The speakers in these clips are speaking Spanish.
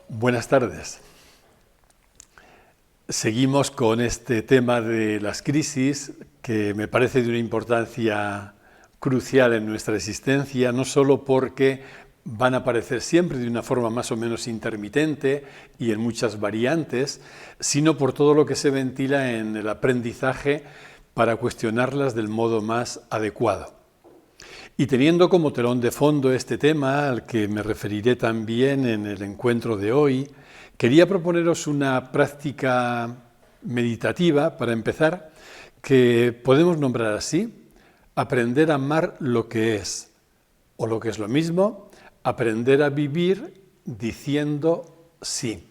Buenas tardes. Seguimos con este tema de las crisis que me parece de una importancia crucial en nuestra existencia, no solo porque van a aparecer siempre de una forma más o menos intermitente y en muchas variantes, sino por todo lo que se ventila en el aprendizaje para cuestionarlas del modo más adecuado. Y teniendo como telón de fondo este tema, al que me referiré también en el encuentro de hoy, quería proponeros una práctica meditativa, para empezar, que podemos nombrar así: aprender a amar lo que es, o lo que es lo mismo, aprender a vivir diciendo sí.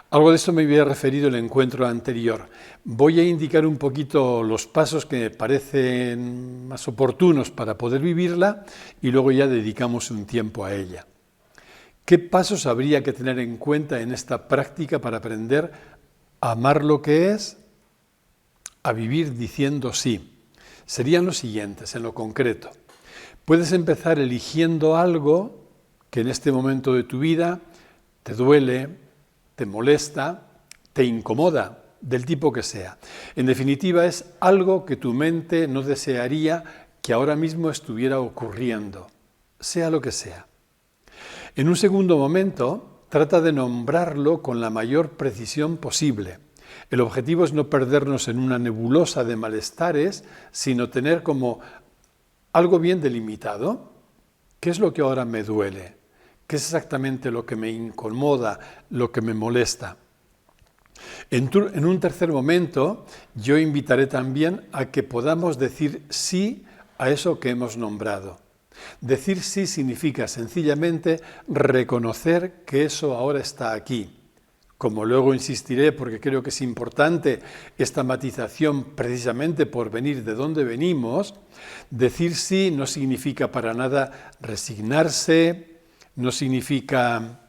Algo de esto me había referido en el encuentro anterior. Voy a indicar un poquito los pasos que me parecen más oportunos para poder vivirla y luego ya dedicamos un tiempo a ella. ¿Qué pasos habría que tener en cuenta en esta práctica para aprender a amar lo que es, a vivir diciendo sí? Serían los siguientes, en lo concreto. Puedes empezar eligiendo algo que en este momento de tu vida te duele, te molesta, te incomoda, del tipo que sea. En definitiva, es algo que tu mente no desearía que ahora mismo estuviera ocurriendo, sea lo que sea. En un segundo momento, trata de nombrarlo con la mayor precisión posible. El objetivo es no perdernos en una nebulosa de malestares, sino tener como algo bien delimitado. ¿Qué es lo que ahora me duele? ¿Qué es exactamente lo que me incomoda, lo que me molesta? En un tercer momento, yo invitaré también a que podamos decir sí a eso que hemos nombrado. Decir sí significa sencillamente reconocer que eso ahora está aquí. Como luego insistiré, porque creo que es importante esta matización precisamente por venir de donde venimos, decir sí no significa para nada resignarse, no significa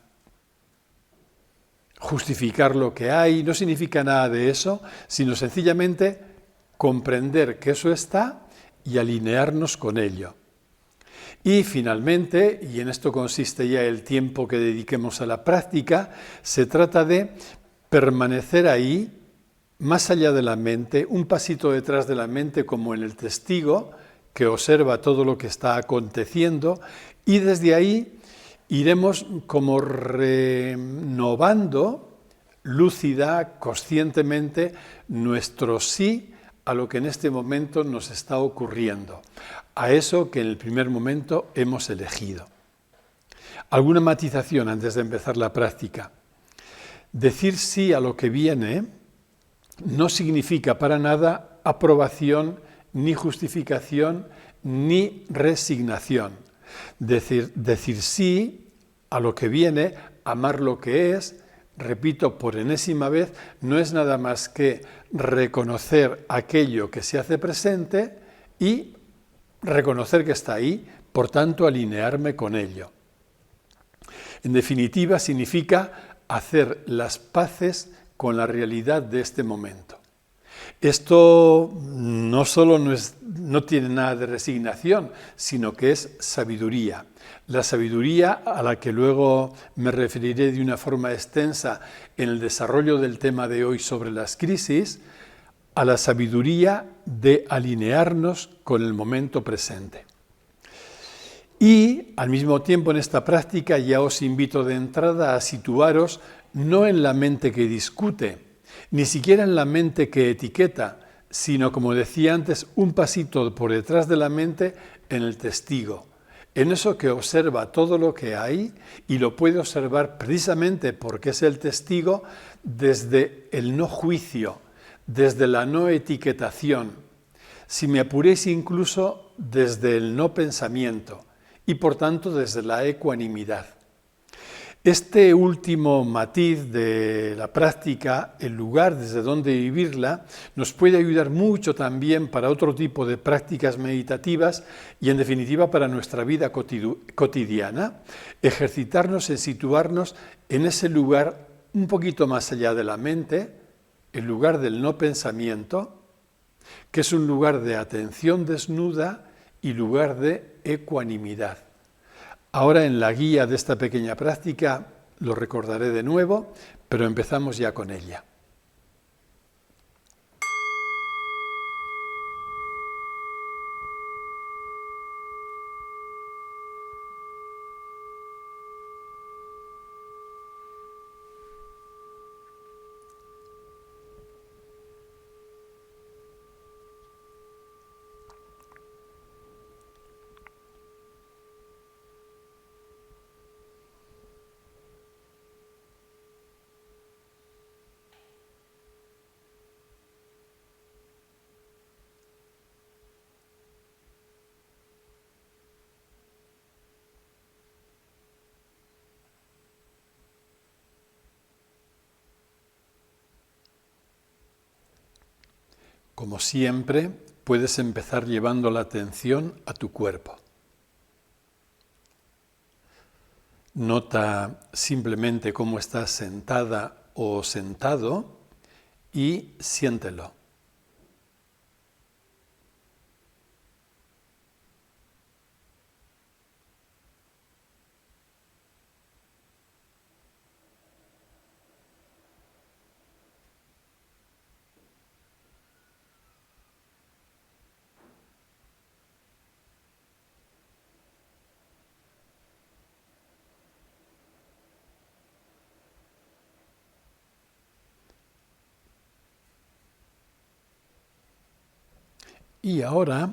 justificar lo que hay, no significa nada de eso, sino sencillamente comprender que eso está y alinearnos con ello. Y finalmente, y en esto consiste ya el tiempo que dediquemos a la práctica, se trata de permanecer ahí, más allá de la mente, un pasito detrás de la mente, como en el testigo que observa todo lo que está aconteciendo, y desde ahí iremos como renovando lúcida, conscientemente, nuestro sí a lo que en este momento nos está ocurriendo, a eso que en el primer momento hemos elegido. Alguna matización antes de empezar la práctica. Decir sí a lo que viene no significa para nada aprobación, ni justificación, ni resignación. Decir sí a lo que viene, amar lo que es, repito por enésima vez, no es nada más que reconocer aquello que se hace presente y reconocer que está ahí, por tanto alinearme con ello. En definitiva, significa hacer las paces con la realidad de este momento. Esto no solo no tiene nada de resignación, sino que es sabiduría. La sabiduría a la que luego me referiré de una forma extensa en el desarrollo del tema de hoy sobre las crisis, a la sabiduría de alinearnos con el momento presente. Y al mismo tiempo en esta práctica ya os invito de entrada a situaros no en la mente que discute, ni siquiera en la mente que etiqueta, sino, como decía antes, un pasito por detrás de la mente en el testigo, en eso que observa todo lo que hay y lo puede observar precisamente porque es el testigo desde el no juicio, desde la no etiquetación, si me apuréis incluso desde el no pensamiento y por tanto desde la ecuanimidad. Este último matiz de la práctica, el lugar desde donde vivirla, nos puede ayudar mucho también para otro tipo de prácticas meditativas y en definitiva para nuestra vida cotidiana, ejercitarnos en situarnos en ese lugar un poquito más allá de la mente, el lugar del no pensamiento, que es un lugar de atención desnuda y lugar de ecuanimidad. Ahora, en la guía de esta pequeña práctica, lo recordaré de nuevo, pero empezamos ya con ella. Como siempre, puedes empezar llevando la atención a tu cuerpo. Nota simplemente cómo estás sentada o sentado y siéntelo. Y ahora,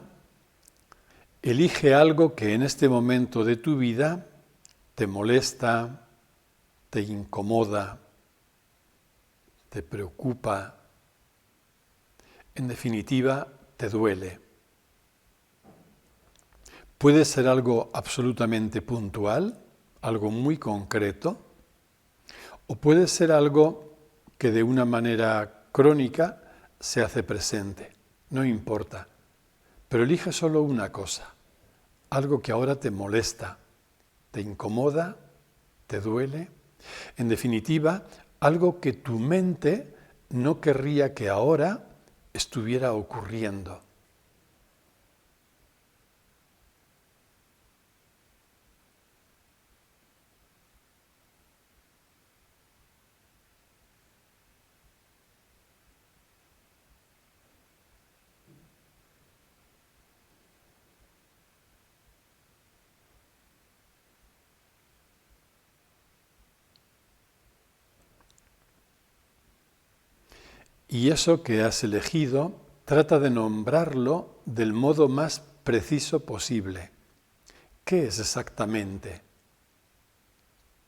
elige algo que en este momento de tu vida te molesta, te incomoda, te preocupa, en definitiva, te duele. Puede ser algo absolutamente puntual, algo muy concreto, o puede ser algo que de una manera crónica se hace presente, no importa. Pero elige solo una cosa, algo que ahora te molesta, te incomoda, te duele. En definitiva, algo que tu mente no querría que ahora estuviera ocurriendo. Y eso que has elegido, trata de nombrarlo del modo más preciso posible. ¿Qué es exactamente?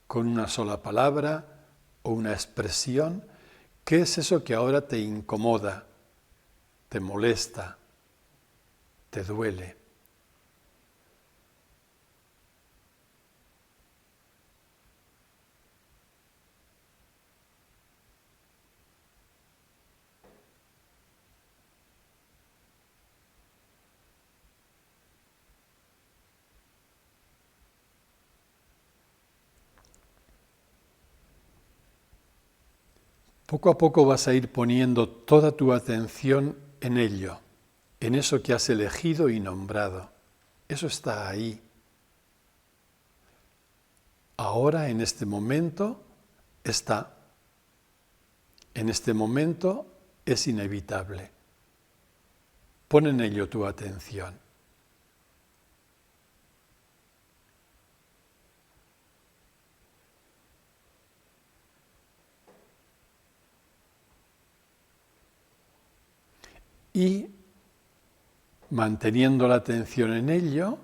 Con una sola palabra o una expresión, ¿qué es eso que ahora te incomoda, te molesta, te duele? Poco a poco vas a ir poniendo toda tu atención en ello, en eso que has elegido y nombrado. Eso está ahí. Ahora, en este momento, está. En este momento es inevitable. Pon en ello tu atención. Y, manteniendo la atención en ello,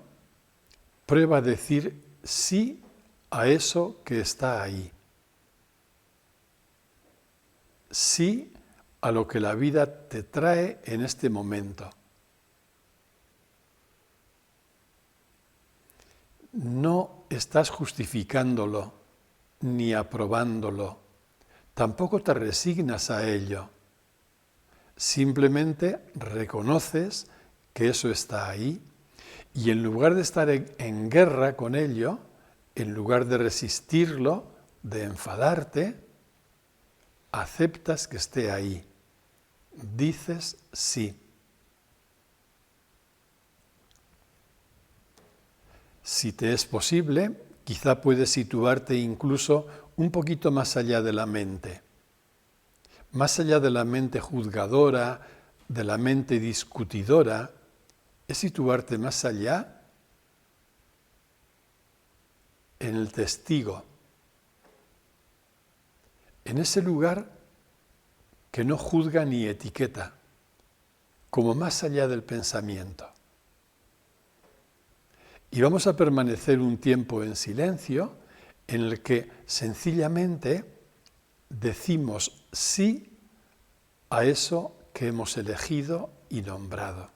prueba a decir sí a eso que está ahí. Sí a lo que la vida te trae en este momento. No estás justificándolo ni aprobándolo. Tampoco te resignas a ello. Simplemente reconoces que eso está ahí y en lugar de estar en guerra con ello, en lugar de resistirlo, de enfadarte, aceptas que esté ahí. Dices sí. Si te es posible, Quizá puedes situarte incluso un poquito más allá de la mente. Más allá de la mente juzgadora, de la mente discutidora, es situarte más allá en el testigo, en ese lugar que no juzga ni etiqueta, como más allá del pensamiento. Y vamos a permanecer un tiempo en silencio en el que sencillamente decimos sí a eso que hemos elegido y nombrado.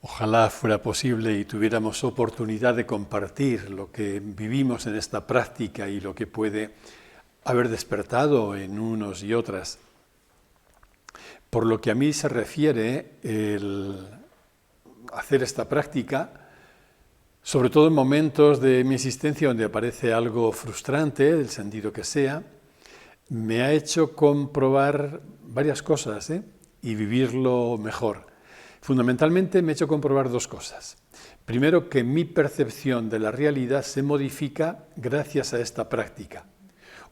Ojalá fuera posible y tuviéramos oportunidad de compartir lo que vivimos en esta práctica y lo que puede haber despertado en unos y otras. Por lo que a mí se refiere, el hacer esta práctica, sobre todo en momentos de mi existencia donde aparece algo frustrante, del sentido que sea, me ha hecho comprobar varias cosas y vivirlo mejor. Fundamentalmente me ha hecho comprobar dos cosas. Primero, que mi percepción de la realidad se modifica gracias a esta práctica.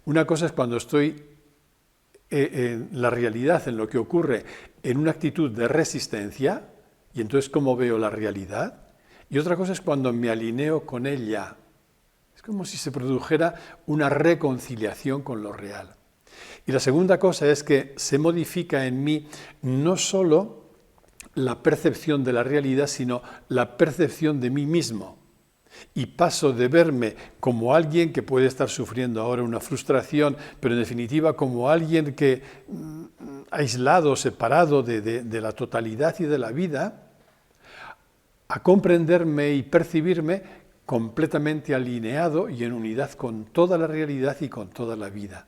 Una cosa es cuando estoy en la realidad, en lo que ocurre, en una actitud de resistencia, y entonces cómo veo la realidad. Y otra cosa es cuando me alineo con ella. Es como si se produjera una reconciliación con lo real. Y la segunda cosa es que se modifica en mí no solo la percepción de la realidad, sino la percepción de mí mismo. Y paso de verme como alguien que puede estar sufriendo ahora una frustración, pero en definitiva como alguien que aislado, separado de la totalidad y de la vida, a comprenderme y percibirme completamente alineado y en unidad con toda la realidad y con toda la vida.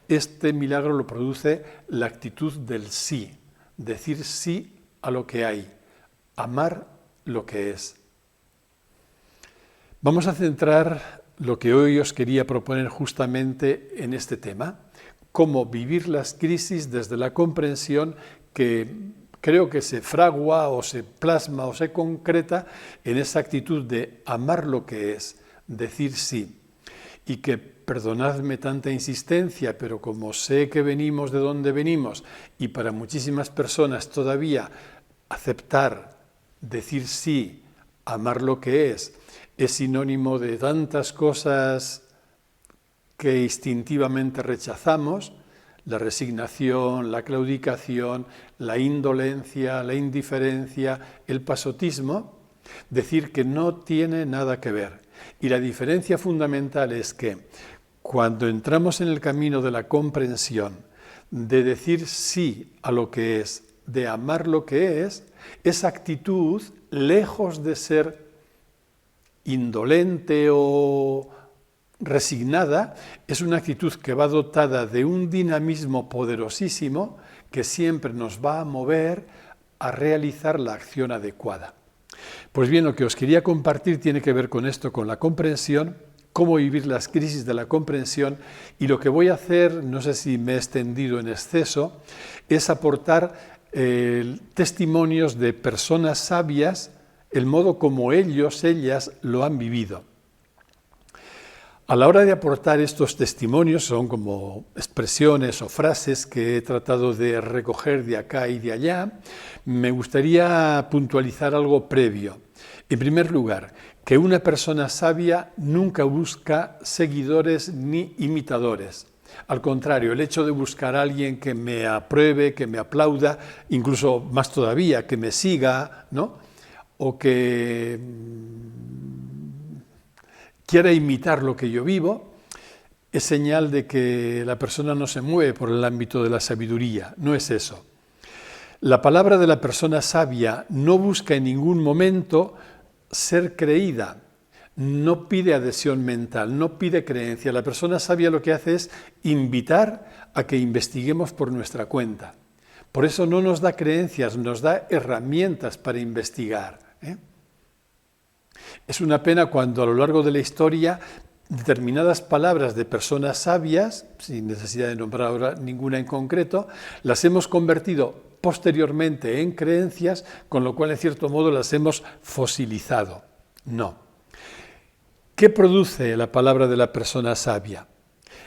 Este milagro lo produce la actitud del sí, decir sí a lo que hay, amar lo que es. Vamos a centrar lo que hoy os quería proponer justamente en este tema, cómo vivir las crisis desde la comprensión que creo que se fragua o se plasma o se concreta en esa actitud de amar lo que es, decir sí. Y que, perdonadme tanta insistencia, pero como sé que venimos de donde venimos y para muchísimas personas todavía aceptar, decir sí, amar lo que es sinónimo de tantas cosas que instintivamente rechazamos, la resignación, la claudicación, la indolencia, la indiferencia, el pasotismo, decir que no tiene nada que ver. Y la diferencia fundamental es que cuando entramos en el camino de la comprensión, de decir sí a lo que es, de amar lo que es, esa actitud, lejos de ser indolente o resignada, es una actitud que va dotada de un dinamismo poderosísimo que siempre nos va a mover a realizar la acción adecuada. Pues bien, lo que os quería compartir tiene que ver con esto, con la comprensión, cómo vivir las crisis de la comprensión, y lo que voy a hacer, no sé si me he extendido en exceso, es aportar testimonios de personas sabias, el modo como ellos, ellas lo han vivido. A la hora de aportar estos testimonios, son como expresiones o frases que he tratado de recoger de acá y de allá, me gustaría puntualizar algo previo. En primer lugar, que una persona sabia nunca busca seguidores ni imitadores. Al contrario, el hecho de buscar a alguien que me apruebe, que me aplauda, incluso más todavía, que me siga, ¿no? O que quiera imitar lo que yo vivo, es señal de que la persona no se mueve por el ámbito de la sabiduría. No es eso. La palabra de la persona sabia no busca en ningún momento ser creída, no pide adhesión mental, no pide creencia. La persona sabia lo que hace es invitar a que investiguemos por nuestra cuenta. Por eso no nos da creencias, nos da herramientas para investigar. Es una pena cuando a lo largo de la historia determinadas palabras de personas sabias, sin necesidad de nombrar ahora ninguna en concreto, las hemos convertido posteriormente en creencias, con lo cual en cierto modo las hemos fosilizado. No. ¿Qué produce la palabra de la persona sabia?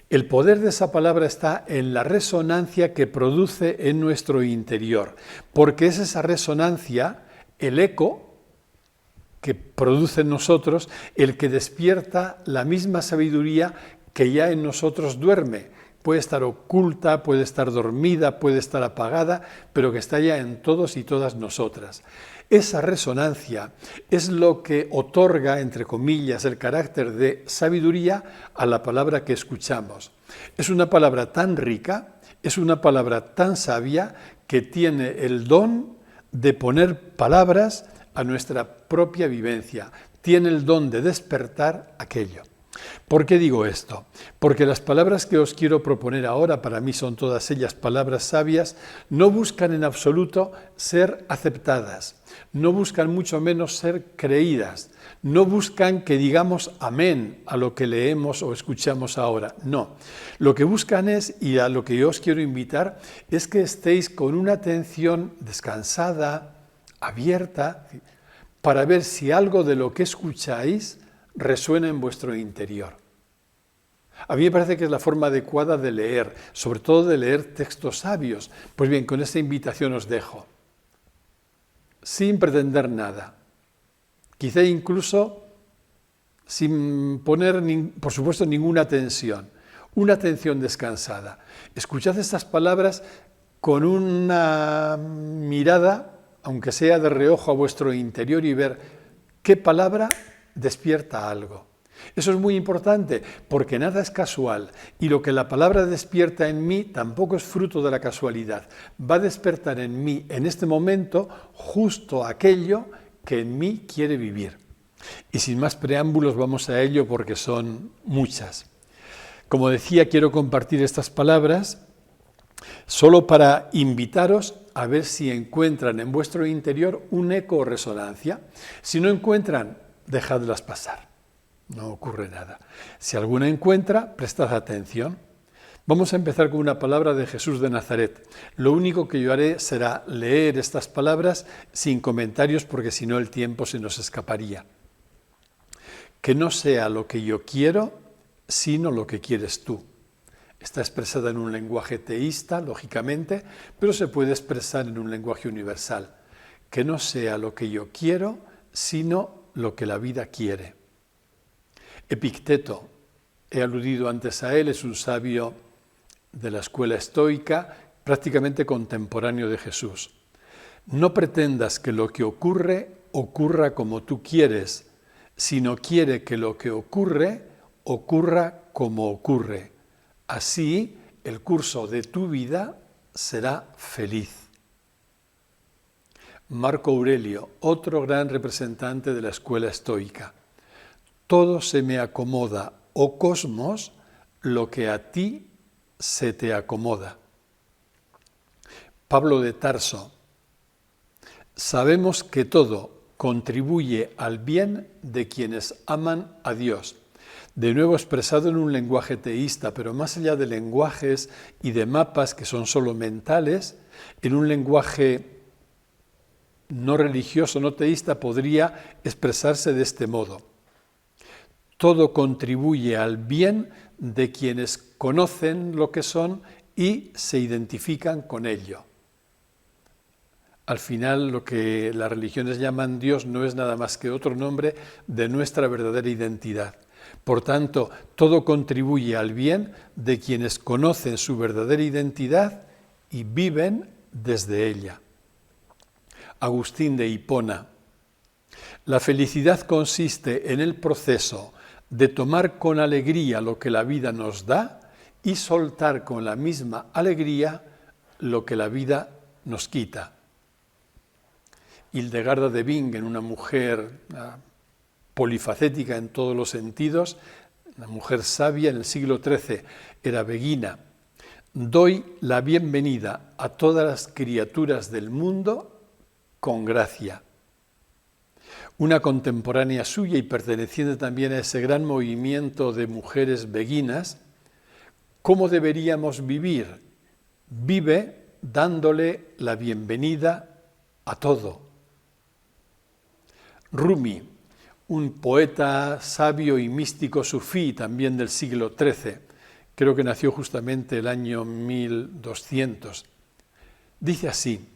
El poder de esa palabra está en la resonancia que produce en nuestro interior, porque es esa resonancia, el eco que produce en nosotros, el que despierta la misma sabiduría que ya en nosotros duerme. Puede estar oculta, puede estar dormida, puede estar apagada, pero que está ya en todos y todas nosotras. Esa resonancia es lo que otorga, entre comillas, el carácter de sabiduría a la palabra que escuchamos. Es una palabra tan rica, es una palabra tan sabia, que tiene el don de poner palabras a nuestra propia vivencia, tiene el don de despertar aquello. ¿Por qué digo esto? Porque las palabras que os quiero proponer ahora, para mí son todas ellas palabras sabias, no buscan en absoluto ser aceptadas, no buscan mucho menos ser creídas, no buscan que digamos amén a lo que leemos o escuchamos ahora, no. Lo que buscan es, y a lo que yo os quiero invitar, es que estéis con una atención descansada, abierta, para ver si algo de lo que escucháis resuena en vuestro interior. A mí me parece que es la forma adecuada de leer, sobre todo de leer textos sabios. Pues bien, con esta invitación os dejo, sin pretender nada, quizá incluso sin poner, por supuesto, ninguna tensión, una atención descansada. Escuchad estas palabras con una mirada, aunque sea de reojo a vuestro interior, y ver qué palabra despierta algo. Eso es muy importante porque nada es casual y lo que la palabra despierta en mí tampoco es fruto de la casualidad. Va a despertar en mí en este momento justo aquello que en mí quiere vivir. Y sin más preámbulos vamos a ello porque son muchas. Como decía, quiero compartir estas palabras solo para invitaros a ver si encuentran en vuestro interior un eco o resonancia. Si no encuentran, dejadlas pasar, no ocurre nada. Si alguna encuentra, prestad atención. Vamos a empezar con una palabra de Jesús de Nazaret. Lo único que yo haré será leer estas palabras sin comentarios porque si no el tiempo se nos escaparía. Que no sea lo que yo quiero, sino lo que quieres tú. Está expresada en un lenguaje teísta, lógicamente, pero se puede expresar en un lenguaje universal. Que no sea lo que yo quiero, sino lo que la vida quiere. Epicteto, he aludido antes a él, es un sabio de la escuela estoica, prácticamente contemporáneo de Jesús. No pretendas que lo que ocurre, ocurra como tú quieres, sino quiere que lo que ocurre, ocurra como ocurre. Así, el curso de tu vida será feliz. Marco Aurelio, otro gran representante de la escuela estoica. Todo se me acomoda, oh cosmos, lo que a ti se te acomoda. Pablo de Tarso. Sabemos que todo contribuye al bien de quienes aman a Dios. De nuevo expresado en un lenguaje teísta, pero más allá de lenguajes y de mapas que son solo mentales, en un lenguaje no religioso, no teísta, podría expresarse de este modo. Todo contribuye al bien de quienes conocen lo que son y se identifican con ello. Al final, lo que las religiones llaman Dios no es nada más que otro nombre de nuestra verdadera identidad. Por tanto, todo contribuye al bien de quienes conocen su verdadera identidad y viven desde ella. Agustín de Hipona. La felicidad consiste en el proceso de tomar con alegría lo que la vida nos da y soltar con la misma alegría lo que la vida nos quita. Hildegarda de Bingen, una mujer polifacética en todos los sentidos, una mujer sabia en el siglo XIII, era beguina. Doy la bienvenida a todas las criaturas del mundo con gracia. Una contemporánea suya y perteneciente también a ese gran movimiento de mujeres beguinas, ¿cómo deberíamos vivir? Vive dándole la bienvenida a todo. Rumi, un poeta sabio y místico sufí también del siglo XIII, creo que nació justamente el año 1200, dice así: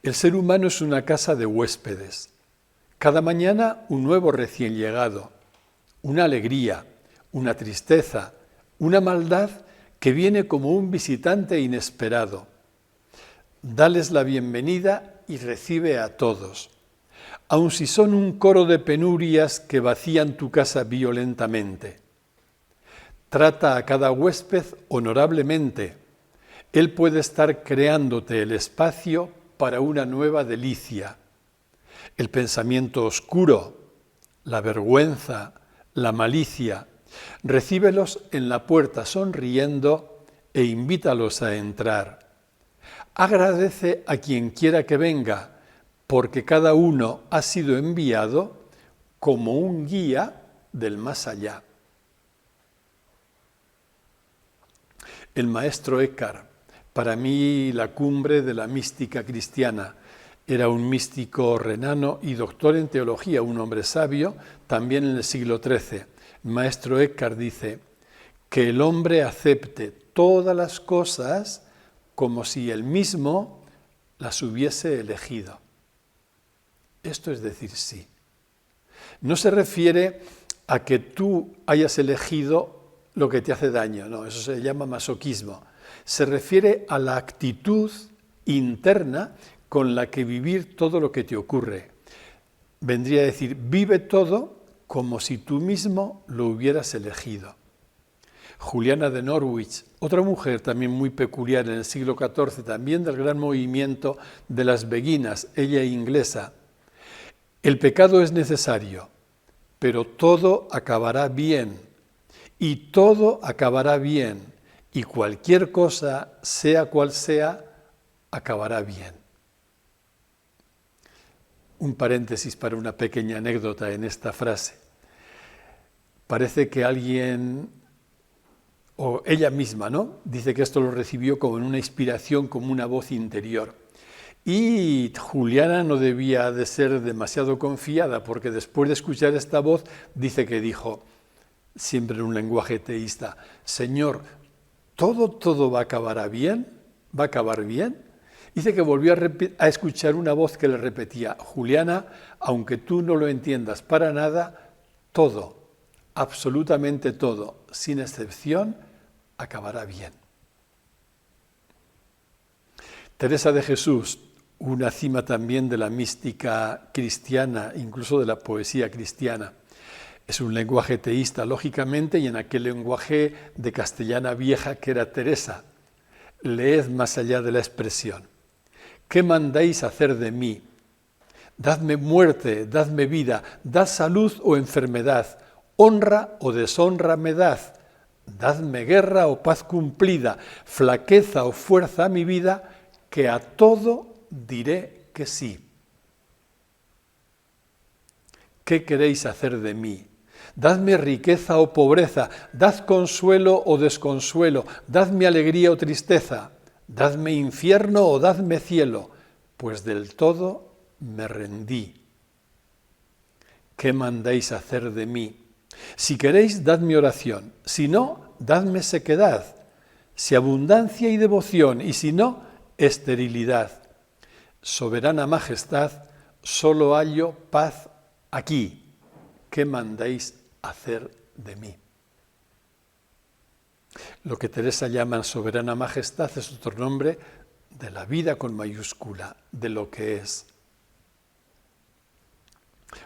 el ser humano es una casa de huéspedes. Cada mañana un nuevo recién llegado, una alegría, una tristeza, una maldad que viene como un visitante inesperado. Dales la bienvenida y recibe a todos, aun si son un coro de penurias que vacían tu casa violentamente. Trata a cada huésped honorablemente. Él puede estar creándote el espacio para una nueva delicia. el pensamiento oscuro, la vergüenza, la malicia. Recíbelos en la puerta sonriendo e invítalos a entrar. Agradece a quien quiera que venga, porque cada uno ha sido enviado como un guía del más allá. El maestro Eckhart, para mí la cumbre de la mística cristiana, era un místico renano y doctor en teología, un hombre sabio, también en el siglo XIII. El maestro Eckhart dice que el hombre acepte todas las cosas como si él mismo las hubiese elegido. Esto es decir sí. No se refiere a que tú hayas elegido lo que te hace daño, no, eso se llama masoquismo. Se refiere a la actitud interna con la que vivir todo lo que te ocurre. Vendría a decir, vive todo como si tú mismo lo hubieras elegido. Juliana de Norwich, otra mujer también muy peculiar en el siglo XIV, también del gran movimiento de las beguinas, ella inglesa. El pecado es necesario, pero todo acabará bien, y todo acabará bien, y cualquier cosa, sea cual sea, acabará bien. Un paréntesis para una pequeña anécdota en esta frase. Parece que alguien, o ella misma, ¿no?, dice que esto lo recibió como en una inspiración, como una voz interior. Y Juliana no debía de ser demasiado confiada, porque después de escuchar esta voz, dice que dijo, siempre en un lenguaje teísta, Señor, ¿todo va a acabar bien? ¿Va a acabar bien? Dice que volvió a escuchar una voz que le repetía, Juliana, aunque tú no lo entiendas para nada, todo, absolutamente todo, sin excepción, acabará bien. Teresa de Jesús, una cima también de la mística cristiana, incluso de la poesía cristiana. Es un lenguaje teísta, lógicamente, y en aquel lenguaje de castellana vieja que era Teresa. Leed más allá de la expresión. ¿Qué mandáis hacer de mí? Dadme muerte, dadme vida, dad salud o enfermedad, honra o deshonra me dad, dadme guerra o paz cumplida, flaqueza o fuerza a mi vida, que a todo diré que sí. ¿Qué queréis hacer de mí? Dadme riqueza o pobreza, dad consuelo o desconsuelo, dadme alegría o tristeza, dadme infierno o dadme cielo, pues del todo me rendí. ¿Qué mandáis hacer de mí? Si queréis, dadme oración, si no, dadme sequedad, si abundancia y devoción, y si no, esterilidad. Soberana majestad, solo hallo paz aquí. ¿Qué mandáis hacer de mí? Lo que Teresa llama soberana majestad es otro nombre de la vida con mayúscula, de lo que es.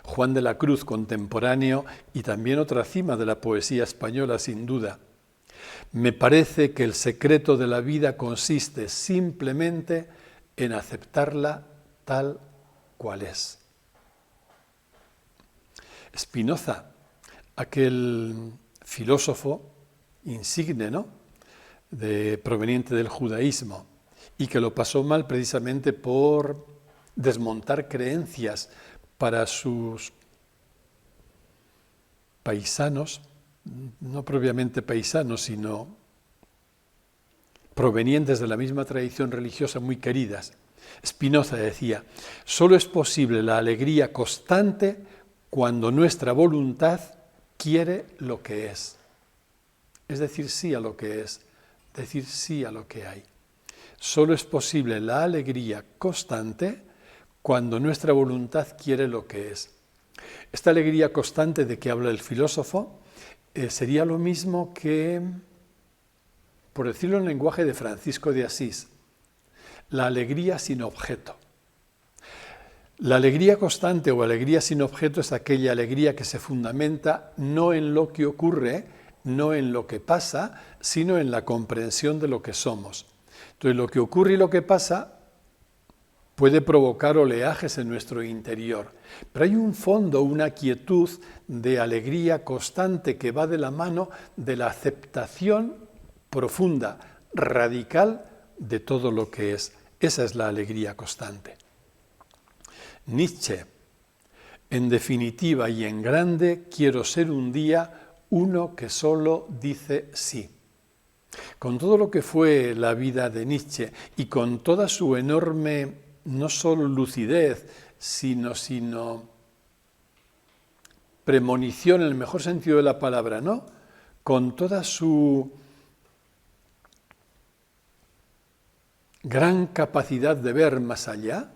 Juan de la Cruz, contemporáneo y también otra cima de la poesía española, sin duda. Me parece que el secreto de la vida consiste simplemente en aceptarla tal cual es. Spinoza, aquel filósofo insigne, ¿no?, proveniente del judaísmo, y que lo pasó mal precisamente por desmontar creencias para sus paisanos, no propiamente paisanos, sino provenientes de la misma tradición religiosa muy queridas. Spinoza decía, solo es posible la alegría constante cuando nuestra voluntad quiere lo que es. Es decir, sí a lo que es, decir sí a lo que hay. Solo es posible la alegría constante cuando nuestra voluntad quiere lo que es. Esta alegría constante de que habla el filósofo sería lo mismo que, por decirlo en lenguaje de Francisco de Asís, la alegría sin objeto. La alegría constante o alegría sin objeto es aquella alegría que se fundamenta no en lo que ocurre, no en lo que pasa, sino en la comprensión de lo que somos. Entonces, lo que ocurre y lo que pasa puede provocar oleajes en nuestro interior, pero hay un fondo, una quietud de alegría constante que va de la mano de la aceptación profunda, radical de todo lo que es. Esa es la alegría constante. Nietzsche: en definitiva y en grande, quiero ser un día uno que solo dice sí. Con todo lo que fue la vida de Nietzsche y con toda su enorme, no solo lucidez, sino premonición en el mejor sentido de la palabra, ¿no? Con toda su gran capacidad de ver más allá,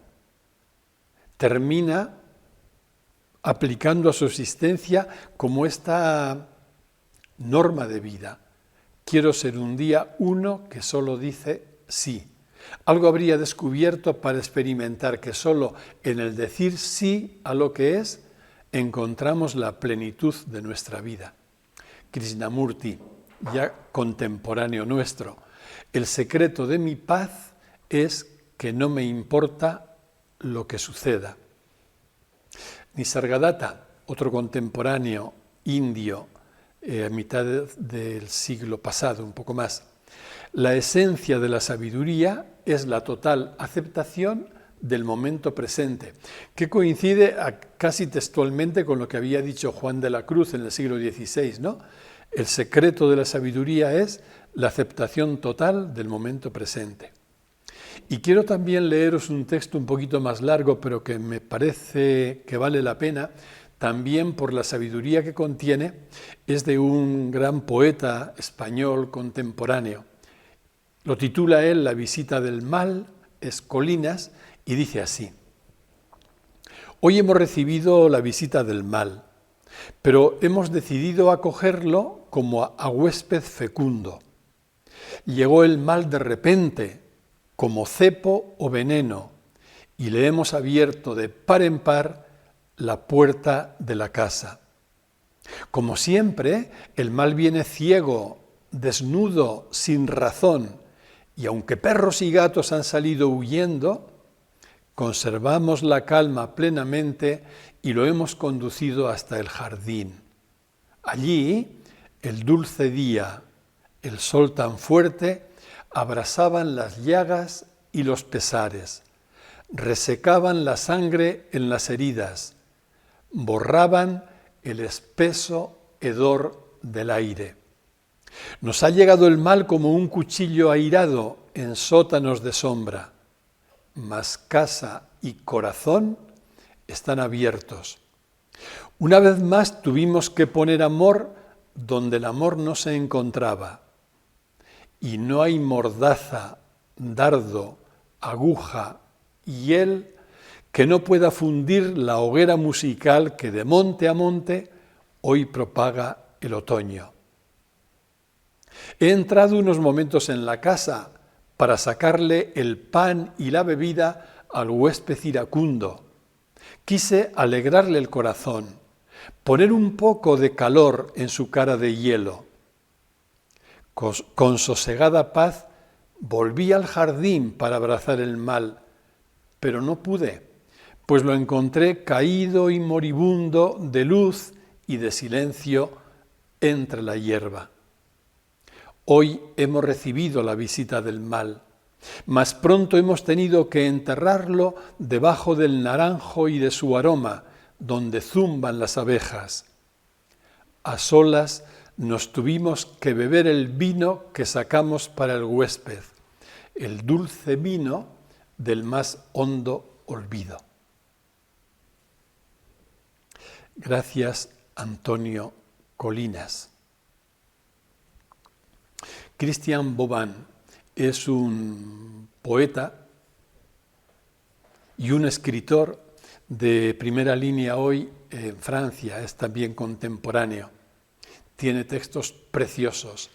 termina aplicando a su existencia como esta norma de vida. Quiero ser un día uno que solo dice sí. Algo habría descubierto para experimentar que solo en el decir sí a lo que es encontramos la plenitud de nuestra vida. Krishnamurti, ya contemporáneo nuestro: el secreto de mi paz es que no me importa lo que suceda. Nisargadatta, otro contemporáneo indio, a mitad del siglo pasado, un poco más: la esencia de la sabiduría es la total aceptación del momento presente, que coincide casi textualmente con lo que había dicho Juan de la Cruz en el siglo XVI, ¿no? El secreto de la sabiduría es la aceptación total del momento presente. Y quiero también leeros un texto un poquito más largo, pero que me parece que vale la pena, también por la sabiduría que contiene. Es de un gran poeta español contemporáneo. Lo titula él La visita del mal, es Colinas, y dice así: hoy hemos recibido la visita del mal, pero hemos decidido acogerlo como a huésped fecundo. Llegó el mal de repente, como cepo o veneno, y le hemos abierto de par en par la puerta de la casa. Como siempre, el mal viene ciego, desnudo, sin razón, y aunque perros y gatos han salido huyendo, conservamos la calma plenamente y lo hemos conducido hasta el jardín. Allí, el dulce día, el sol tan fuerte, abrasaban las llagas y los pesares, resecaban la sangre en las heridas, borraban el espeso hedor del aire. Nos ha llegado el mal como un cuchillo airado en sótanos de sombra, mas casa y corazón están abiertos. Una vez más tuvimos que poner amor donde el amor no se encontraba. Y no hay mordaza, dardo, aguja, hiel que no pueda fundir la hoguera musical que de monte a monte hoy propaga el otoño. He entrado unos momentos en la casa para sacarle el pan y la bebida al huésped iracundo. Quise alegrarle el corazón, poner un poco de calor en su cara de hielo. Con sosegada paz volví al jardín para abrazar el mal, pero no pude, pues lo encontré caído y moribundo de luz y de silencio entre la hierba. Hoy hemos recibido la visita del mal, mas pronto hemos tenido que enterrarlo debajo del naranjo y de su aroma, donde zumban las abejas. A solas nos tuvimos que beber el vino que sacamos para el huésped, el dulce vino del más hondo olvido. Gracias, Antonio Colinas. Christian Bobin es un poeta y un escritor de primera línea hoy en Francia, es también contemporáneo. Tiene textos preciosos,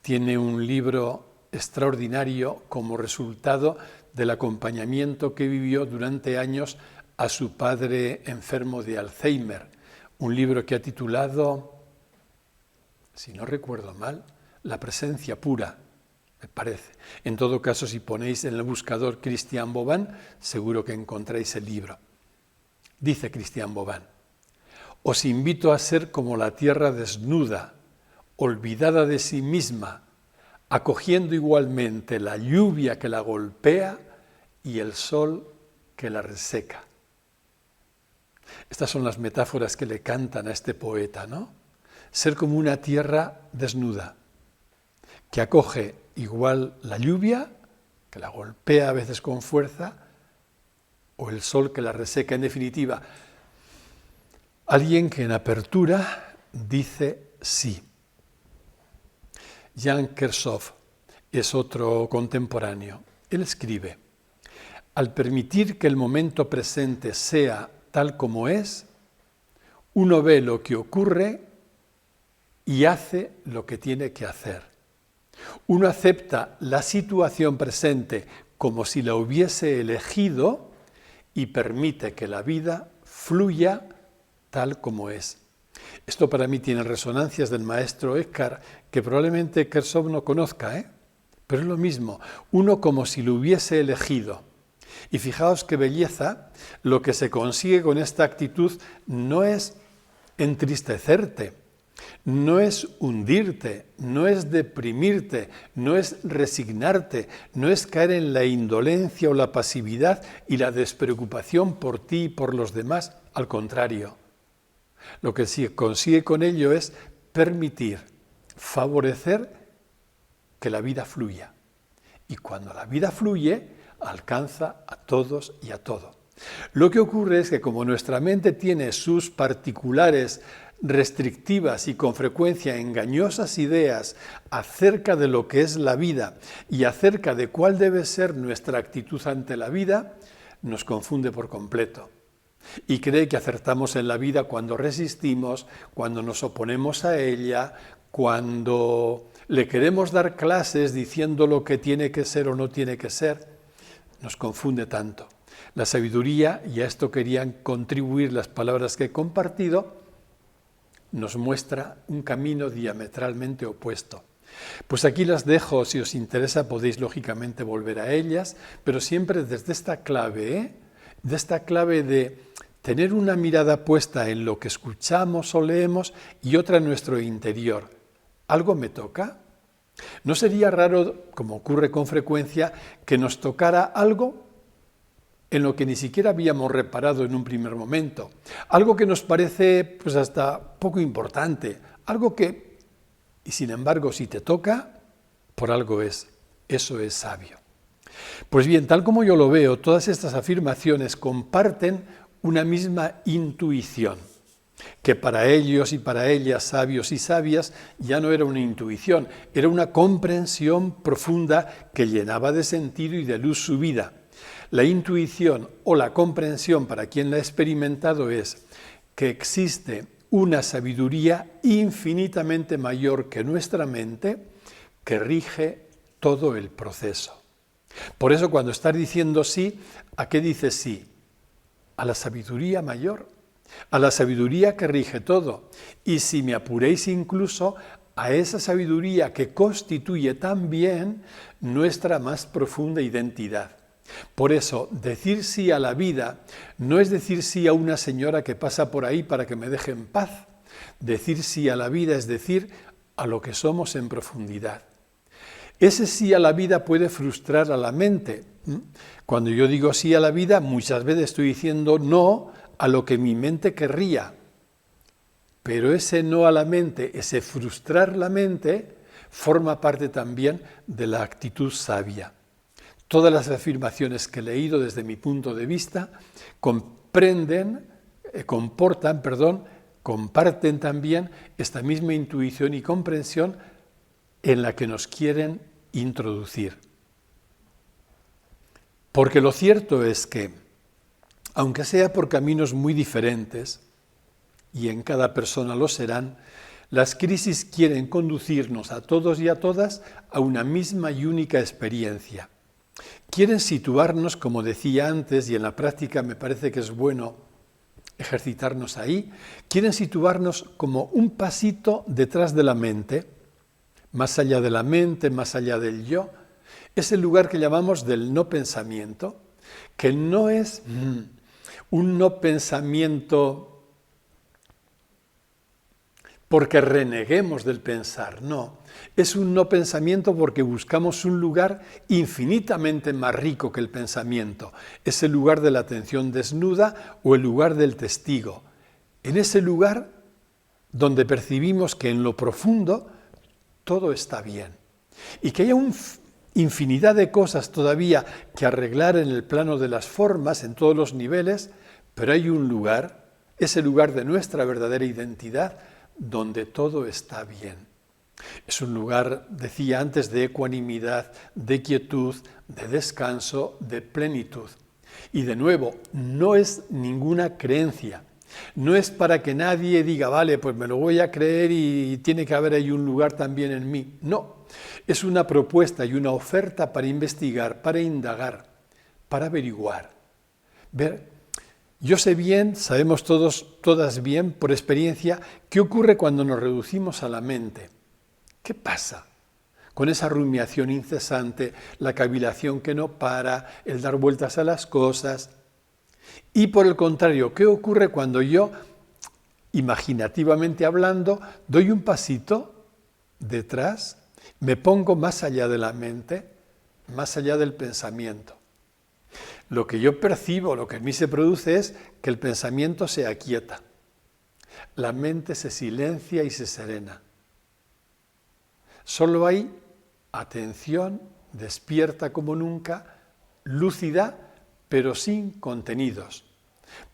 tiene un libro extraordinario como resultado del acompañamiento que vivió durante años a su padre enfermo de Alzheimer, un libro que ha titulado, si no recuerdo mal, La presencia pura, me parece. En todo caso, si ponéis en el buscador Christian Vauban, seguro que encontráis el libro. Dice Christian Vauban: os invito a ser como la tierra desnuda, olvidada de sí misma, acogiendo igualmente la lluvia que la golpea y el sol que la reseca. Estas son las metáforas que le cantan a este poeta, ¿no? Ser como una tierra desnuda, que acoge igual la lluvia, que la golpea a veces con fuerza, o el sol que la reseca. En definitiva, alguien que en apertura dice sí. Jan Kersov es otro contemporáneo. Él escribe: al permitir que el momento presente sea tal como es, uno ve lo que ocurre y hace lo que tiene que hacer. Uno acepta la situación presente como si la hubiese elegido y permite que la vida fluya tal como es. Esto para mí tiene resonancias del maestro Eckhart, que probablemente Kersov no conozca, pero es lo mismo, uno como si lo hubiese elegido. Y fijaos qué belleza, lo que se consigue con esta actitud no es entristecerte, no es hundirte, no es deprimirte, no es resignarte, no es caer en la indolencia o la pasividad y la despreocupación por ti y por los demás. Al contrario, lo que se consigue con ello es permitir, favorecer que la vida fluya. Y cuando la vida fluye, alcanza a todos y a todo. Lo que ocurre es que como nuestra mente tiene sus particulares, restrictivas y con frecuencia engañosas ideas acerca de lo que es la vida y acerca de cuál debe ser nuestra actitud ante la vida, nos confunde por completo. Y cree que acertamos en la vida cuando resistimos, cuando nos oponemos a ella, cuando le queremos dar clases diciendo lo que tiene que ser o no tiene que ser. Nos confunde tanto. La sabiduría, y a esto querían contribuir las palabras que he compartido, nos muestra un camino diametralmente opuesto. Pues aquí las dejo, si os interesa podéis lógicamente volver a ellas, pero siempre desde esta clave, de esta clave de tener una mirada puesta en lo que escuchamos o leemos y otra en nuestro interior. ¿Algo me toca? ¿No sería raro, como ocurre con frecuencia, que nos tocara algo en lo que ni siquiera habíamos reparado en un primer momento? Algo que nos parece pues hasta poco importante, algo que, y sin embargo, si te toca, por algo es. Eso es sabio. Pues bien, tal como yo lo veo, todas estas afirmaciones comparten una misma intuición, que para ellos y para ellas, sabios y sabias, ya no era una intuición, era una comprensión profunda que llenaba de sentido y de luz su vida. La intuición o la comprensión para quien la ha experimentado es que existe una sabiduría infinitamente mayor que nuestra mente que rige todo el proceso. Por eso cuando estás diciendo sí, ¿a qué dices sí? A la sabiduría mayor, a la sabiduría que rige todo. Y si me apuréis incluso a esa sabiduría que constituye también nuestra más profunda identidad. Por eso, decir sí a la vida no es decir sí a una señora que pasa por ahí para que me deje en paz. Decir sí a la vida es decir a lo que somos en profundidad. Ese sí a la vida puede frustrar a la mente. Cuando yo digo sí a la vida, muchas veces estoy diciendo no a lo que mi mente querría. Pero ese no a la mente, ese frustrar la mente, forma parte también de la actitud sabia. Todas las afirmaciones que he leído desde mi punto de vista comparten también esta misma intuición y comprensión en la que nos quieren introducir. Porque lo cierto es que, aunque sea por caminos muy diferentes, y en cada persona lo serán, las crisis quieren conducirnos a todos y a todas a una misma y única experiencia. Quieren situarnos, como decía antes, y en la práctica me parece que es bueno ejercitarnos ahí, quieren situarnos como un pasito detrás de la mente más allá de la mente, más allá del yo, es el lugar que llamamos del no pensamiento, que no es un no pensamiento porque reneguemos del pensar, no. Es un no pensamiento porque buscamos un lugar infinitamente más rico que el pensamiento. Es el lugar de la atención desnuda o el lugar del testigo. En ese lugar donde percibimos que en lo profundo todo está bien y que hay infinidad de cosas todavía que arreglar en el plano de las formas, en todos los niveles, pero hay un lugar, ese lugar de nuestra verdadera identidad, donde todo está bien. Es un lugar, decía antes, de ecuanimidad, de quietud, de descanso, de plenitud. Y de nuevo, no es ninguna creencia. No es para que nadie diga, vale, pues me lo voy a creer y tiene que haber ahí un lugar también en mí. No, es una propuesta y una oferta para investigar, para indagar, para averiguar. Ver, yo sé bien, sabemos todas bien, por experiencia, qué ocurre cuando nos reducimos a la mente. ¿Qué pasa con esa rumiación incesante, la cavilación que no para, el dar vueltas a las cosas? Y por el contrario, ¿qué ocurre cuando yo, imaginativamente hablando, doy un pasito detrás, me pongo más allá de la mente, más allá del pensamiento? Lo que yo percibo, lo que en mí se produce es que el pensamiento se aquieta, la mente se silencia y se serena. Solo hay atención despierta como nunca, lúcida, pero sin contenidos.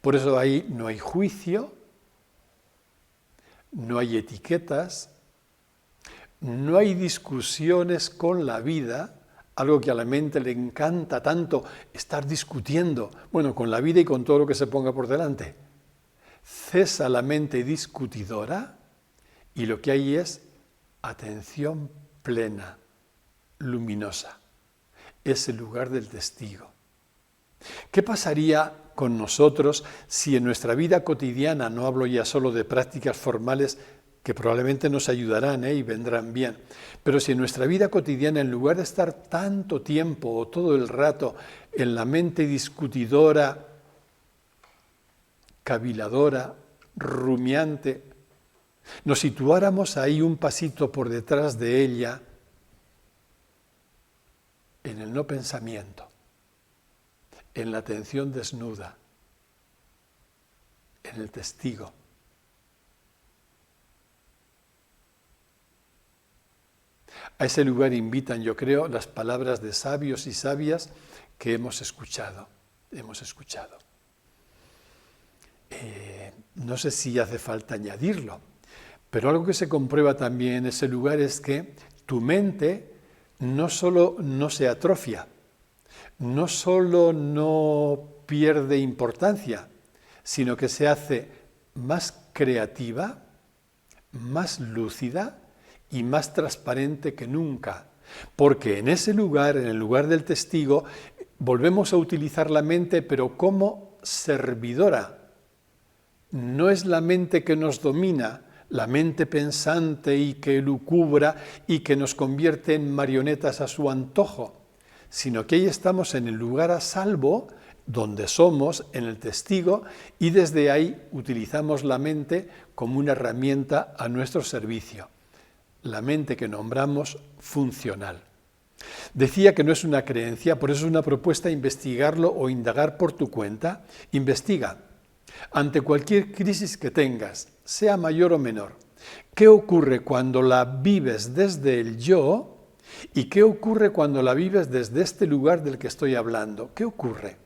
Por eso ahí no hay juicio, no hay etiquetas, no hay discusiones con la vida, algo que a la mente le encanta tanto, estar discutiendo, bueno, con la vida y con todo lo que se ponga por delante. Cesa la mente discutidora y lo que hay es atención plena, luminosa. Es el lugar del testigo. ¿Qué pasaría con nosotros si en nuestra vida cotidiana, no hablo ya solo de prácticas formales que probablemente nos ayudarán y vendrán bien, pero si en nuestra vida cotidiana, en lugar de estar tanto tiempo o todo el rato en la mente discutidora, caviladora, rumiante, nos situáramos ahí un pasito por detrás de ella, en el no pensamiento, en la atención desnuda, en el testigo. A ese lugar invitan, yo creo, las palabras de sabios y sabias que hemos escuchado. No sé si hace falta añadirlo, pero algo que se comprueba también en ese lugar es que tu mente no solo no se atrofia, no solo no pierde importancia, sino que se hace más creativa, más lúcida y más transparente que nunca. Porque en ese lugar, en el lugar del testigo, volvemos a utilizar la mente, pero como servidora. No es la mente que nos domina, la mente pensante y que lucubra y que nos convierte en marionetas a su antojo, sino que ahí estamos en el lugar a salvo, donde somos, en el testigo, y desde ahí utilizamos la mente como una herramienta a nuestro servicio. La mente que nombramos funcional. Decía que no es una creencia, por eso es una propuesta investigarlo o indagar por tu cuenta. Investiga. Ante cualquier crisis que tengas, sea mayor o menor, ¿qué ocurre cuando la vives desde el yo y qué ocurre cuando la vives desde este lugar del que estoy hablando? ¿Qué ocurre?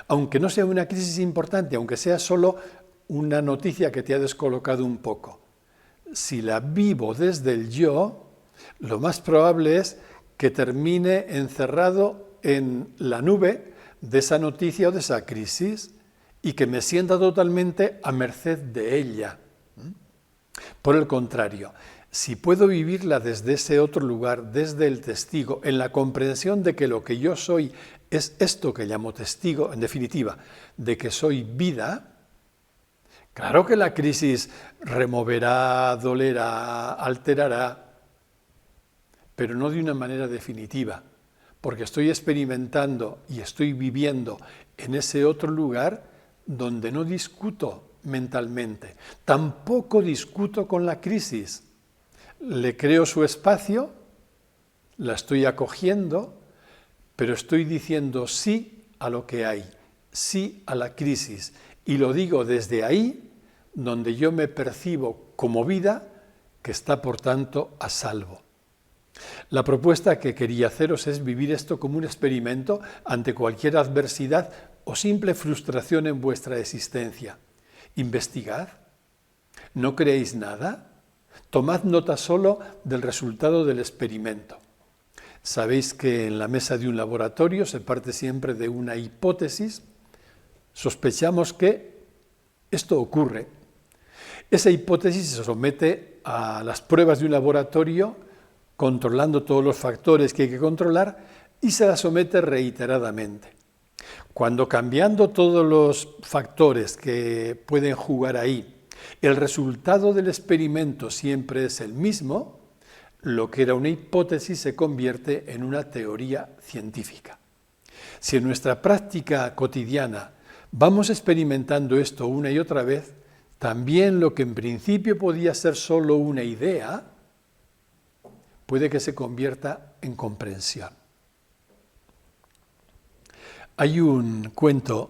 Aunque no sea una crisis importante, aunque sea solo una noticia que te ha descolocado un poco, si la vivo desde el yo, lo más probable es que termine encerrado en la nube de esa noticia o de esa crisis y que me sienta totalmente a merced de ella. Por el contrario, si puedo vivirla desde ese otro lugar, desde el testigo, en la comprensión de que lo que yo soy es esto que llamo testigo, en definitiva, de que soy vida, claro que la crisis removerá, dolerá, alterará, pero no de una manera definitiva, porque estoy experimentando y estoy viviendo en ese otro lugar donde no discuto mentalmente, tampoco discuto con la crisis. Le creo su espacio, la estoy acogiendo, pero estoy diciendo sí a lo que hay, sí a la crisis, y lo digo desde ahí, donde yo me percibo como vida, que está por tanto a salvo. La propuesta que quería haceros es vivir esto como un experimento ante cualquier adversidad o simple frustración en vuestra existencia. Investigad, no creéis nada, tomad nota solo del resultado del experimento. Sabéis que en la mesa de un laboratorio se parte siempre de una hipótesis. Sospechamos que esto ocurre. Esa hipótesis se somete a las pruebas de un laboratorio, controlando todos los factores que hay que controlar, y se la somete reiteradamente. Cuando, cambiando todos los factores que pueden jugar ahí, el resultado del experimento siempre es el mismo, lo que era una hipótesis se convierte en una teoría científica. Si en nuestra práctica cotidiana vamos experimentando esto una y otra vez, también lo que en principio podía ser solo una idea, puede que se convierta en comprensión. Hay un cuento,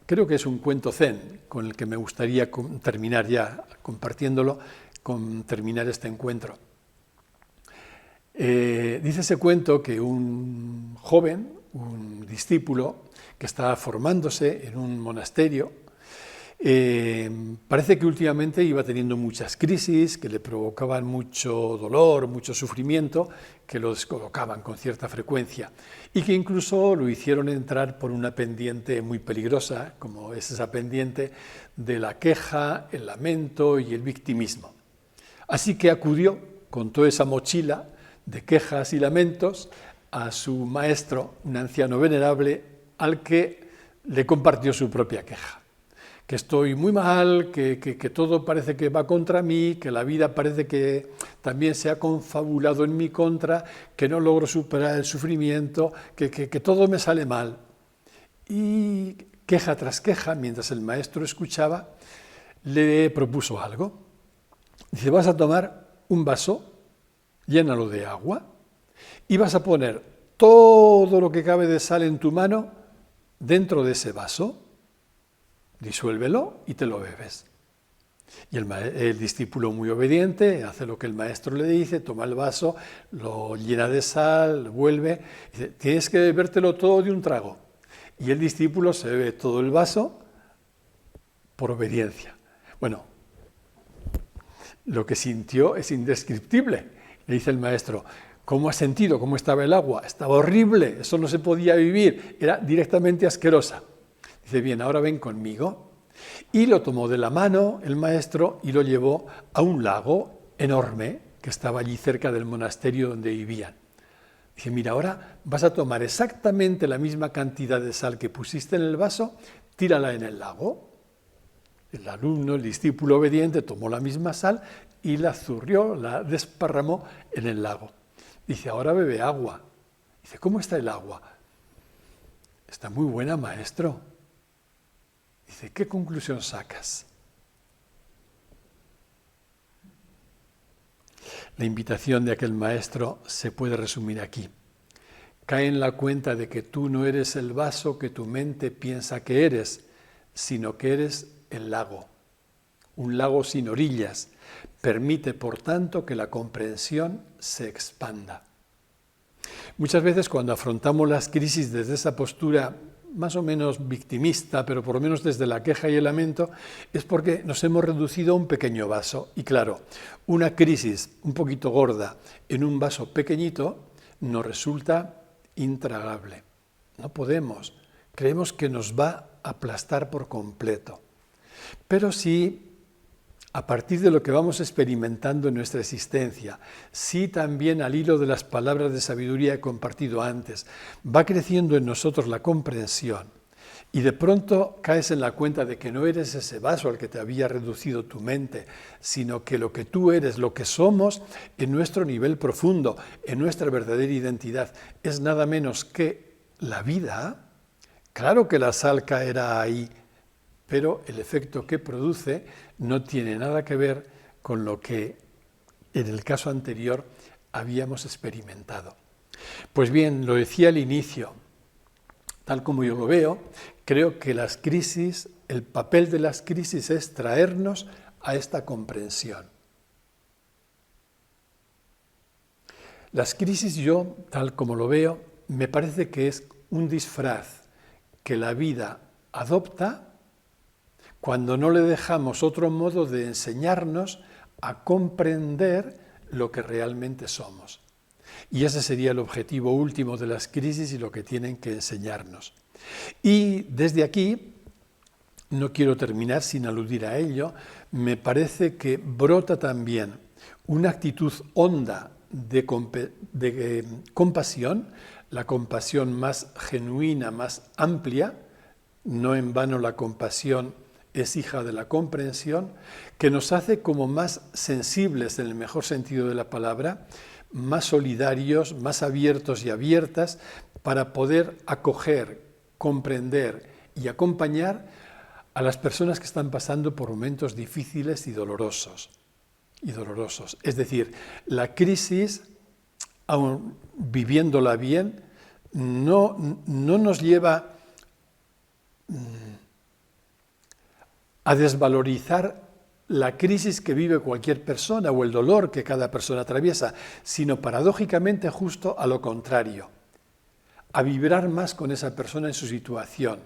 creo que es un cuento zen, con el que me gustaría terminar ya compartiéndolo, terminar este encuentro. Dice ese cuento que un joven, un discípulo, que estaba formándose en un monasterio, parece que últimamente iba teniendo muchas crisis que le provocaban mucho dolor, mucho sufrimiento, que lo descolocaban con cierta frecuencia y que incluso lo hicieron entrar por una pendiente muy peligrosa, como es esa pendiente de la queja, el lamento y el victimismo. Así que acudió con toda esa mochila de quejas y lamentos a su maestro, un anciano venerable, al que le compartió su propia queja. Que estoy muy mal, que todo parece que va contra mí, que la vida parece que también se ha confabulado en mi contra, que no logro superar el sufrimiento, que todo me sale mal. Y queja tras queja, mientras el maestro escuchaba, le propuso algo. Dice, vas a tomar un vaso, llénalo de agua, y vas a poner todo lo que cabe de sal en tu mano dentro de ese vaso. Disuélvelo y te lo bebes. Y el discípulo, muy obediente, hace lo que el maestro le dice, toma el vaso, lo llena de sal, vuelve, y dice, tienes que bebértelo todo de un trago. Y el discípulo se bebe todo el vaso por obediencia. Bueno, lo que sintió es indescriptible. Le dice el maestro, ¿cómo has sentido? ¿Cómo estaba el agua? Estaba horrible, eso no se podía vivir, era directamente asquerosa. Dice, bien, ahora ven conmigo. Y lo tomó de la mano el maestro y lo llevó a un lago enorme que estaba allí cerca del monasterio donde vivían. Dice, mira, ahora vas a tomar exactamente la misma cantidad de sal que pusiste en el vaso, tírala en el lago. El alumno, el discípulo obediente, tomó la misma sal y la zurrió, la desparramó en el lago. Dice, ahora bebe agua. Dice, ¿cómo está el agua? Está muy buena, maestro. Dice, ¿qué conclusión sacas? La invitación de aquel maestro se puede resumir aquí. Cae en la cuenta de que tú no eres el vaso que tu mente piensa que eres, sino que eres el lago. Un lago sin orillas. Permite, por tanto, que la comprensión se expanda. Muchas veces cuando afrontamos las crisis desde esa postura más o menos victimista, pero por lo menos desde la queja y el lamento, es porque nos hemos reducido a un pequeño vaso. Y claro, una crisis un poquito gorda en un vaso pequeñito nos resulta intragable. No podemos. Creemos que nos va a aplastar por completo. Pero sí, a partir de lo que vamos experimentando en nuestra existencia, sí también al hilo de las palabras de sabiduría que he compartido antes, va creciendo en nosotros la comprensión y de pronto caes en la cuenta de que no eres ese vaso al que te había reducido tu mente, sino que lo que tú eres, lo que somos en nuestro nivel profundo, en nuestra verdadera identidad, es nada menos que la vida. Claro que la sal caerá ahí, pero el efecto que produce no tiene nada que ver con lo que en el caso anterior habíamos experimentado. Pues bien, lo decía al inicio, tal como yo lo veo, creo que las crisis, el papel de las crisis es traernos a esta comprensión. Las crisis, yo, tal como lo veo, me parece que es un disfraz que la vida adopta cuando no le dejamos otro modo de enseñarnos a comprender lo que realmente somos. Y ese sería el objetivo último de las crisis y lo que tienen que enseñarnos. Y desde aquí, no quiero terminar sin aludir a ello, me parece que brota también una actitud honda de compasión, la compasión más genuina, más amplia, no en vano la compasión es hija de la comprensión, que nos hace como más sensibles en el mejor sentido de la palabra, más solidarios, más abiertos y abiertas para poder acoger, comprender y acompañar a las personas que están pasando por momentos difíciles y dolorosos. Es decir, la crisis, aun viviéndola bien, no nos lleva a desvalorizar la crisis que vive cualquier persona o el dolor que cada persona atraviesa, sino paradójicamente justo a lo contrario, a vibrar más con esa persona en su situación,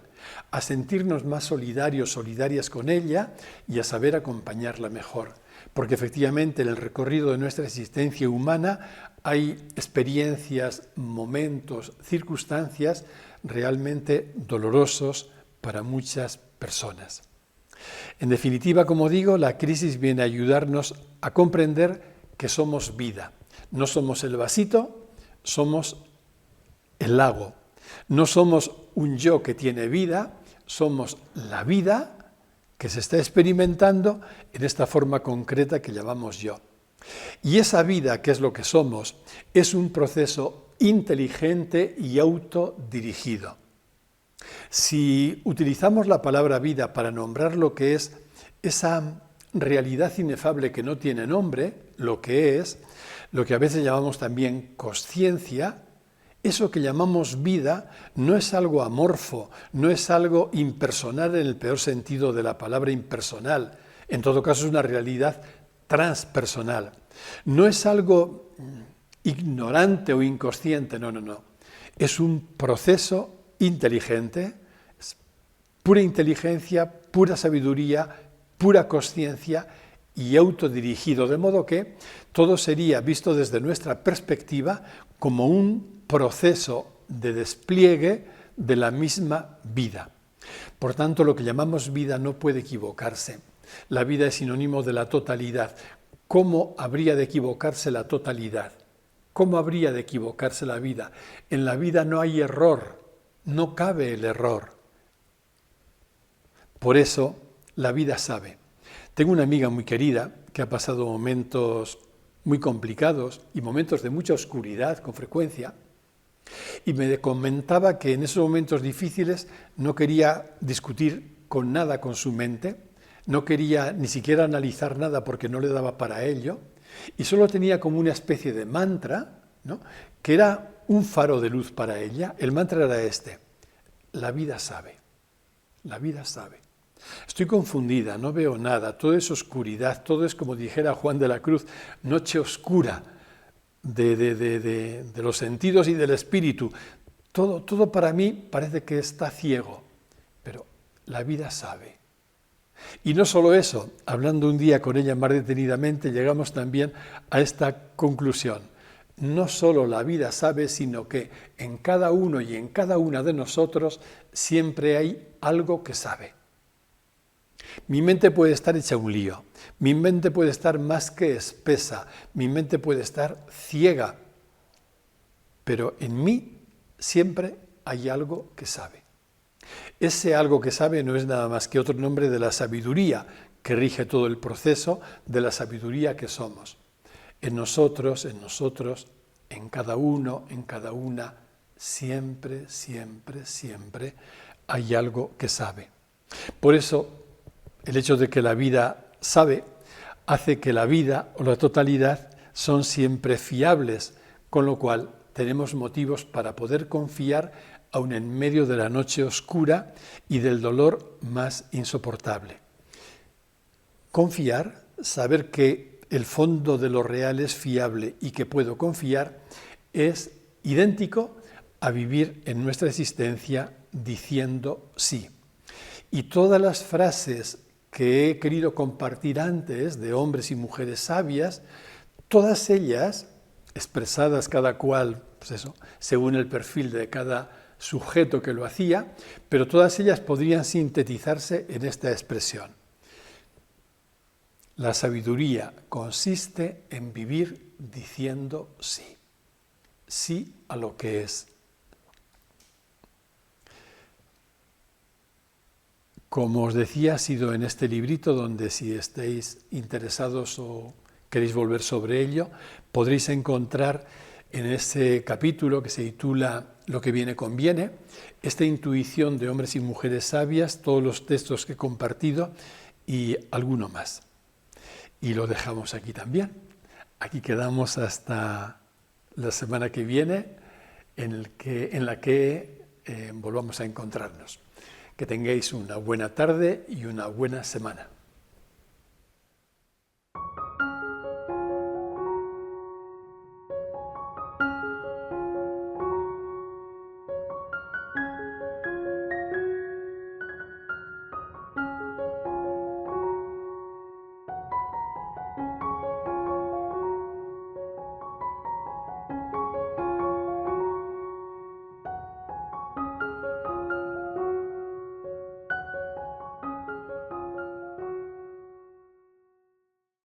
a sentirnos más solidarios, solidarias con ella y a saber acompañarla mejor. Porque efectivamente en el recorrido de nuestra existencia humana hay experiencias, momentos, circunstancias realmente dolorosos para muchas personas. En definitiva, como digo, la crisis viene a ayudarnos a comprender que somos vida. No somos el vasito, somos el lago. No somos un yo que tiene vida, somos la vida que se está experimentando en esta forma concreta que llamamos yo. Y esa vida, que es lo que somos, es un proceso inteligente y autodirigido. Si utilizamos la palabra vida para nombrar lo que es esa realidad inefable que no tiene nombre, lo que es, lo que a veces llamamos también consciencia, eso que llamamos vida no es algo amorfo, no es algo impersonal en el peor sentido de la palabra impersonal, en todo caso es una realidad transpersonal. No es algo ignorante o inconsciente, no. Es un proceso inteligente, es pura inteligencia, pura sabiduría, pura consciencia y autodirigido, de modo que todo sería visto desde nuestra perspectiva como un proceso de despliegue de la misma vida. Por tanto, lo que llamamos vida no puede equivocarse. La vida es sinónimo de la totalidad. ¿Cómo habría de equivocarse la totalidad? ¿Cómo habría de equivocarse la vida? En la vida no hay error. No cabe el error. Por eso, la vida sabe. Tengo una amiga muy querida que ha pasado momentos muy complicados y momentos de mucha oscuridad con frecuencia, y me comentaba que en esos momentos difíciles no quería discutir con nada con su mente, no quería ni siquiera analizar nada porque no le daba para ello, y solo tenía como una especie de mantra, ¿no?, que era un faro de luz para ella. El mantra era este: la vida sabe, la vida sabe. Estoy confundida, no veo nada, todo es oscuridad, todo es, como dijera Juan de la Cruz, noche oscura de los sentidos y del espíritu. Todo para mí parece que está ciego, pero la vida sabe. Y no solo eso, hablando un día con ella más detenidamente, llegamos también a esta conclusión. No solo la vida sabe, sino que en cada uno y en cada una de nosotros siempre hay algo que sabe. Mi mente puede estar hecha un lío, mi mente puede estar más que espesa, mi mente puede estar ciega, pero en mí siempre hay algo que sabe. Ese algo que sabe no es nada más que otro nombre de la sabiduría que rige todo el proceso de la sabiduría que somos. En nosotros, en cada uno, en cada una, siempre, siempre, siempre hay algo que sabe. Por eso, el hecho de que la vida sabe hace que la vida o la totalidad son siempre fiables, con lo cual tenemos motivos para poder confiar aun en medio de la noche oscura y del dolor más insoportable. Confiar, saber que el fondo de lo real es fiable y que puedo confiar, es idéntico a vivir en nuestra existencia diciendo sí. Y todas las frases que he querido compartir antes de hombres y mujeres sabias, todas ellas, expresadas cada cual, pues eso, según el perfil de cada sujeto que lo hacía, pero todas ellas podrían sintetizarse en esta expresión. La sabiduría consiste en vivir diciendo sí, sí a lo que es. Como os decía, ha sido en este librito donde, si estáis interesados o queréis volver sobre ello, podréis encontrar en ese capítulo que se titula Lo que viene conviene, esta intuición de hombres y mujeres sabias, todos los textos que he compartido y alguno más. Y lo dejamos aquí también. Aquí quedamos hasta la semana que viene, en la que volvamos a encontrarnos. Que tengáis una buena tarde y una buena semana.